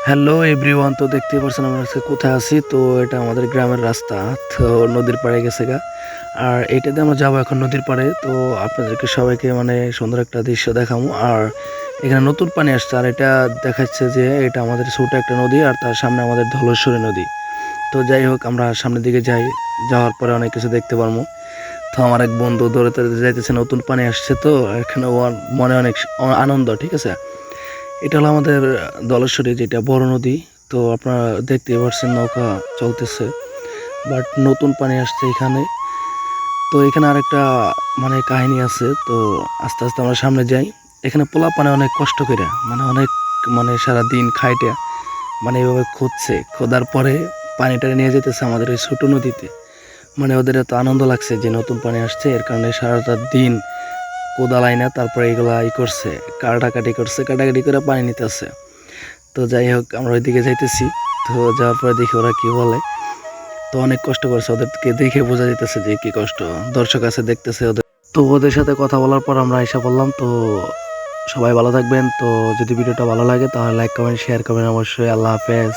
Hello everyone, তো দেখতেই পারছেন আমরা আজকে কোথায় আছি। তো এটা আমাদের গ্রামের রাস্তা, তো নদীর পাড়ে গেছে গা। আর এটাতে আমরা যাবো এখন নদীর পাড়ে। তো আপনাদেরকে সবাইকে মানে সুন্দর একটা দৃশ্য দেখাবো। আর এখানে নতুন পানি আসছে, আর এটা দেখাচ্ছে যে এটা আমাদের ছোট একটা নদী, আর তার সামনে আমাদের ধলেশ্বরী নদী। তো যাই হোক, আমরা সামনের দিকে যাই, যাওয়ার পরে অনেক কিছু দেখতে পারবো। তো আমার এক বন্ধু দৌড়াতে যাইতেছে, নতুন পানি আসছে, তো এখানে ওর মনে অনেক আনন্দ। ঠিক আছে, এটা হলো আমাদের ধলেশ্বরী, যেটা বড় নদী। তো আপনারা দেখতেই পাচ্ছেন নৌকা চলতেছে, বাট নতুন পানি আসছে এখানে। তো এখানে আরেকটা মানে কাহিনী আছে। তো আস্তে আস্তে আমরা সামনে যাই। এখানে পোলা পানে অনেক কষ্ট করে, মানে অনেক, মানে সারা দিন খাইটে মানে এভাবে খুঁজছে, খোদার পরে পানিটা নিয়ে যেতেছে আমাদের এই ছোট নদীতে। মানে ওদের এত আনন্দ লাগছে যে নতুন পানি আসছে, এর কারণে সারাটা দিন কোদালাই না, তারপরে এগুলা করছে, কাটাকাটি করছে, কাটাকাটি করে পানি নিতেছে। তো যাই হোক, আমরা ওইদিকে যাইতেছি। তো যাওয়ার পরে দেখি ওরা কি বলে। তো অনেক কষ্ট করছে, ওদেরকে দেখে বোঝা যেতেছে যে কি কষ্ট। দর্শক আছে, দেখতেছে ওদের। তো ওদের সাথে কথা বলার পর আমরা এসে বললাম। তো সবাই ভালো থাকবেন। তো যদি ভিডিওটা ভালো লাগে তাহলে লাইক কমেন্ট শেয়ার করবেন অবশ্যই। আল্লাহ হাফেজ।